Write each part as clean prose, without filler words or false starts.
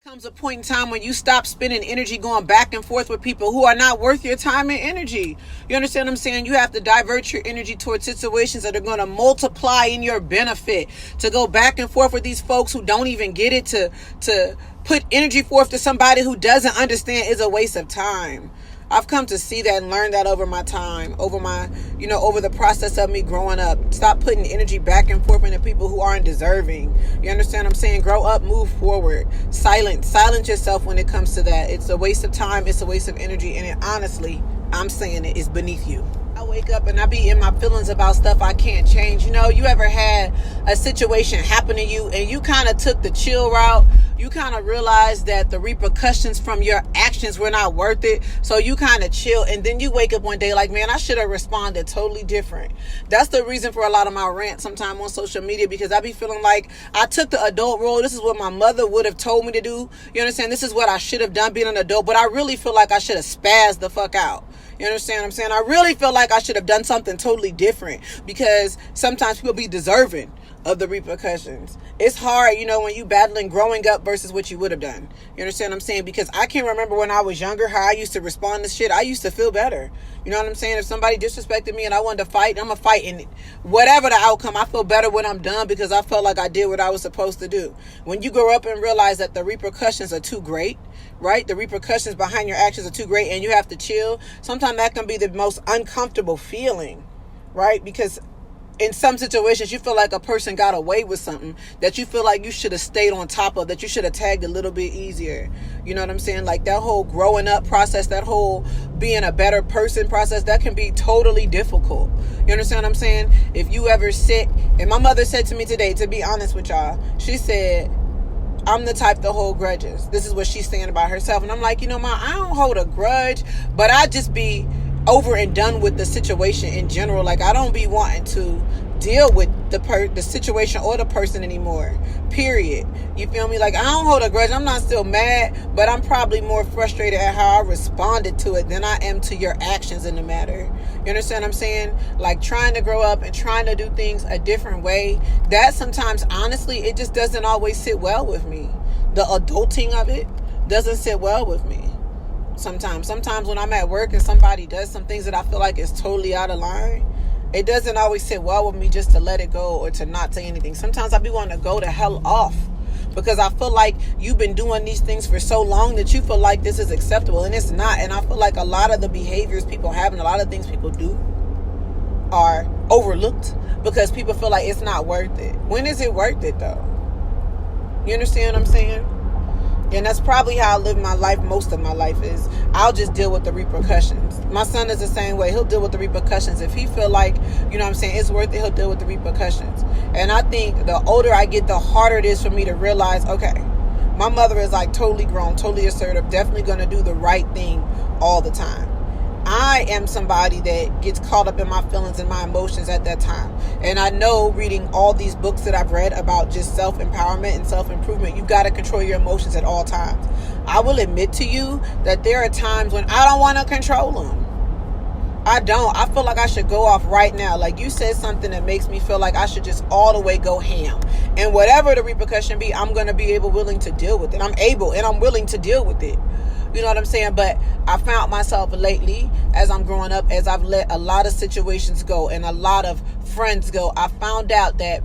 Comes a point in time when you stop spending energy going back and forth with people who are not worth your time and energy. You understand what I'm saying? You have to divert your energy towards situations that are going to multiply in your benefit. To go back and forth with these folks who don't even get it, to put energy forth to somebody who doesn't understand is a waste of time. I've come to see that and learn that over my time, over the process of me growing up. Stop putting energy back and forth into people who aren't deserving. You understand what I'm saying? Grow up, move forward. Silence yourself when it comes to that. It's a waste of time. It's a waste of energy. And honestly, I'm saying it is beneath you. I wake up and I be in my feelings about stuff I can't change. You ever had a situation happen to you and you kind of took the chill route? You kind of realized that the repercussions from your actions were not worth it. So you kind of chill. And then you wake up one day like, man, I should have responded totally different. That's the reason for a lot of my rants sometimes on social media, because I be feeling like I took the adult role. This is what my mother would have told me to do. You understand? This is what I should have done being an adult. But I really feel like I should have spazzed the fuck out. You understand what I'm saying? I really feel like I should have done something totally different, because sometimes people be deserving of the repercussions. It's hard, when you battling growing up versus what you would have done. You understand what I'm saying? Because I can remember when I was younger how I used to respond to shit. I used to feel better. You know what I'm saying? If somebody disrespected me and I wanted to fight, I'm going to fight. And whatever the outcome, I feel better when I'm done because I felt like I did what I was supposed to do. When you grow up and realize that the repercussions are too great, right? The repercussions behind your actions are too great and you have to chill. Sometimes that can be the most uncomfortable feeling, right? Because in some situations, you feel like a person got away with something that you feel like you should have stayed on top of, that you should have tagged a little bit easier. You know what I'm saying? Like that whole growing up process, that whole being a better person process, that can be totally difficult. You understand what I'm saying? If you ever sit, and my mother said to me today, to be honest with y'all, she said, I'm the type to hold grudges. This is what she's saying about herself. And I'm like, Ma, I don't hold a grudge, but I just be over and done with the situation in general. Like I don't be wanting to deal with the situation or the person anymore, period. You feel me? Like I don't hold a grudge. I'm not still mad, but I'm probably more frustrated at how I responded to it than I am to your actions in the matter. You understand what I'm saying? Like trying to grow up and trying to do things a different way, that sometimes honestly it just doesn't always sit well with me. The adulting of it doesn't sit well with me. Sometimes when I'm at work and somebody does some things that I feel like is totally out of line, it doesn't always sit well with me just to let it go or to not say anything. Sometimes I be wanting to go the hell off because I feel like you've been doing these things for so long that you feel like this is acceptable, and it's not. And I feel like a lot of the behaviors people have and a lot of things people do are overlooked because people feel like it's not worth it. When is it worth it though? You understand what I'm saying? And that's probably how I live my life. Most of my life is I'll just deal with the repercussions. My son is the same way. He'll deal with the repercussions. If he feel like, it's worth it, he'll deal with the repercussions. And I think the older I get, the harder it is for me to realize, okay, my mother is like totally grown, totally assertive, definitely going to do the right thing all the time. I am somebody that gets caught up in my feelings and my emotions at that time. And I know, reading all these books that I've read about just self-empowerment and self-improvement, you got to control your emotions at all times. I will admit to you that there are times when I don't want to control them. I don't. I feel like I should go off right now. Like you said something that makes me feel like I should just all the way go ham. And whatever the repercussion be, I'm going to be willing to deal with it. I'm able and I'm willing to deal with it. You know what I'm saying? But I found myself lately, as I'm growing up, as I've let a lot of situations go and a lot of friends go, I found out that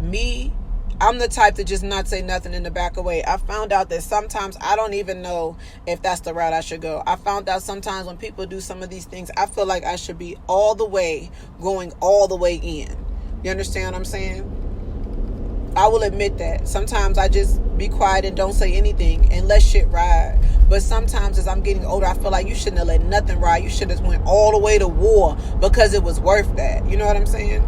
I'm the type to just not say nothing in the back away. I found out that sometimes I don't even know if that's the route I should go. I found out sometimes when people do some of these things, I feel like I should be going all the way in. You understand what I'm saying? I will admit that. Sometimes I just be quiet and don't say anything and let shit ride. But sometimes as I'm getting older, I feel like you shouldn't have let nothing ride. You should have went all the way to war because it was worth that. You know what I'm saying?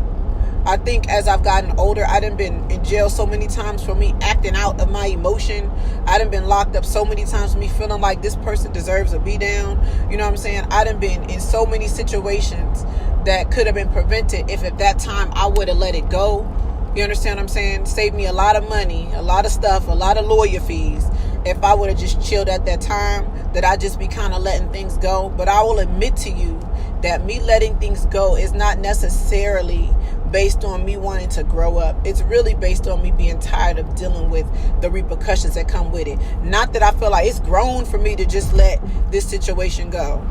I think as I've gotten older, I done been in jail so many times for me acting out of my emotion. I done been locked up so many times for me feeling like this person deserves a beat down. You know what I'm saying? I done been in so many situations that could have been prevented if at that time I would have let it go. You understand what I'm saying? Saved me a lot of money, a lot of stuff, a lot of lawyer fees. If I would have just chilled at that time, that I'd just be kind of letting things go. But I will admit to you that me letting things go is not necessarily based on me wanting to grow up. It's really based on me being tired of dealing with the repercussions that come with it. Not that I feel like it's grown for me to just let this situation go.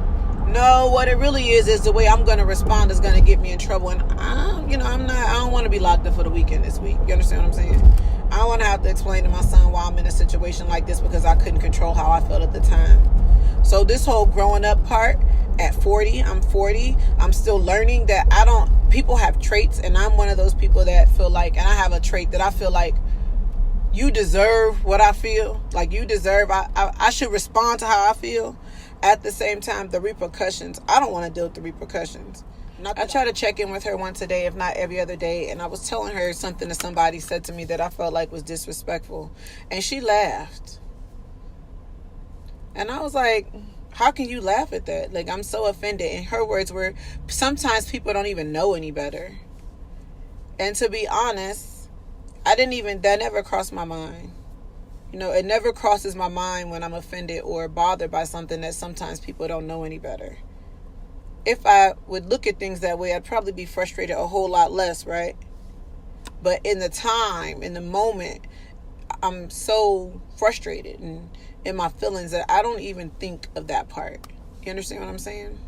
No, what it really is the way I'm going to respond is going to get me in trouble. And I don't want to be locked up for the weekend this week. You understand what I'm saying? I don't want to have to explain to my son why I'm in a situation like this because I couldn't control how I felt at the time. So this whole growing up part, at 40, I'm 40, I'm still learning that people have traits, and I'm one of those people that feel like, and I have a trait that I feel like you deserve what I feel. Like you deserve, I should respond to how I feel. At the same time, the repercussions, I don't want to deal with the repercussions. I try to check in with her once a day, if not every other day. And I was telling her something that somebody said to me that I felt like was disrespectful. And she laughed. And I was like, how can you laugh at that? Like, I'm so offended. And her words were, sometimes people don't even know any better. And to be honest, that never crossed my mind. It never crosses my mind when I'm offended or bothered by something that sometimes people don't know any better. If I would look at things that way, I'd probably be frustrated a whole lot less, right? But in the moment, I'm so frustrated and in my feelings that I don't even think of that part. You understand what I'm saying?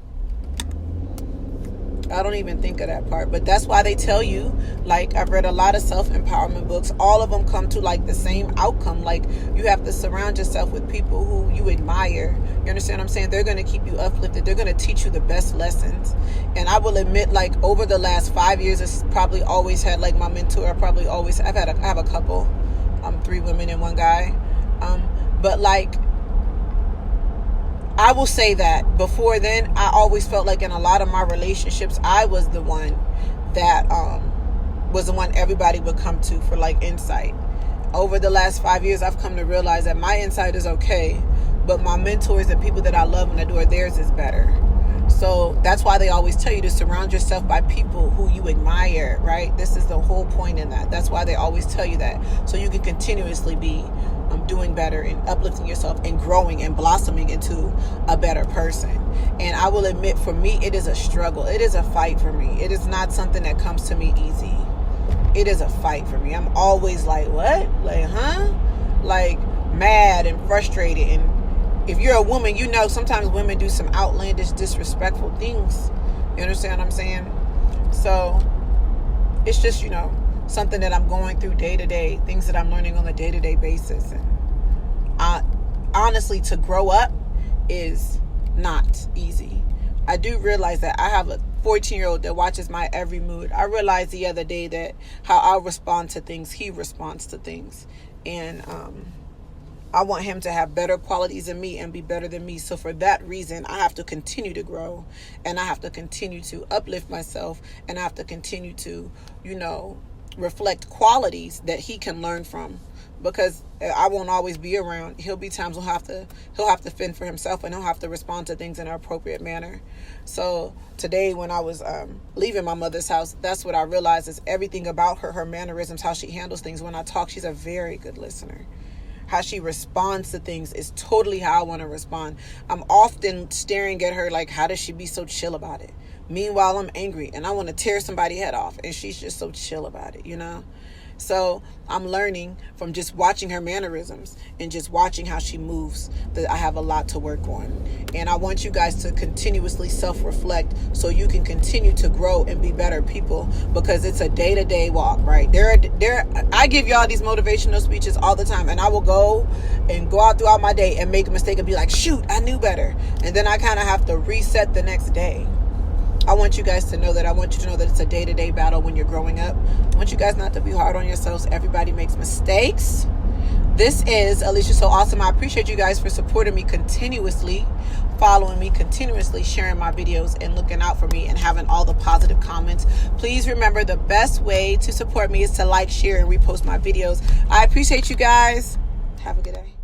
I don't even think of that part. But that's why they tell you, like, I've read a lot of self-empowerment books. All of them come to like the same outcome. Like, you have to surround yourself with people who you admire. You understand what I'm saying? They're going to keep you uplifted. They're going to teach you the best lessons. And I will admit, like, over the last 5 years, it's probably always had like my mentor. I have a couple, 3 women and 1 guy. But like, I will say that before then, I always felt like in a lot of my relationships, I was the one that everybody would come to for like insight. Over the last 5 years, I've come to realize that my insight is okay, but my mentors and people that I love and adore, theirs is better. So that's why they always tell you to surround yourself by people who you admire, right? This is the whole point in that. That's why they always tell you that. So you can continuously be doing better and uplifting yourself and growing and blossoming into a better person. And I will admit, for me, it is a struggle. It is a fight for me. It is not something that comes to me easy. It is a fight for me. I'm always like, what? Like, huh? Like, mad and frustrated. And if you're a woman, sometimes women do some outlandish, disrespectful things. You understand what I'm saying? So it's just, something that I'm going through day to day, things that I'm learning on a day-to-day basis. And honestly, to grow up is not easy. I do realize that I have a 14-year-old that watches my every mood. I realized the other day that how I respond to things, he responds to things. And I want him to have better qualities than me and be better than me. So for that reason, I have to continue to grow, and I have to continue to uplift myself, and I have to continue to, reflect qualities that he can learn from, because I won't always be around. He'll be times he'll have to fend for himself, and he'll have to respond to things in an appropriate manner. So today, when I was leaving my mother's house, that's what I realized is everything about her mannerisms, how she handles things. When I talk, she's a very good listener. How she responds to things is totally how I want to respond. I'm often staring at her like, how does she be so chill about it? Meanwhile, I'm angry and I want to tear somebody's head off, and she's just so chill about it, So I'm learning from just watching her mannerisms and just watching how she moves that I have a lot to work on. And I want you guys to continuously self-reflect so you can continue to grow and be better people, because it's a day-to-day walk, right? I give y'all these motivational speeches all the time, and I will go out throughout my day and make a mistake and be like, shoot, I knew better. And then I kind of have to reset the next day. I want you guys to know that. I want you to know that it's a day-to-day battle when you're growing up. I want you guys not to be hard on yourselves. Everybody makes mistakes. This is Alicia So Awesome. I appreciate you guys for supporting me continuously, following me continuously, sharing my videos, and looking out for me and having all the positive comments. Please remember, the best way to support me is to like, share, and repost my videos. I appreciate you guys. Have a good day.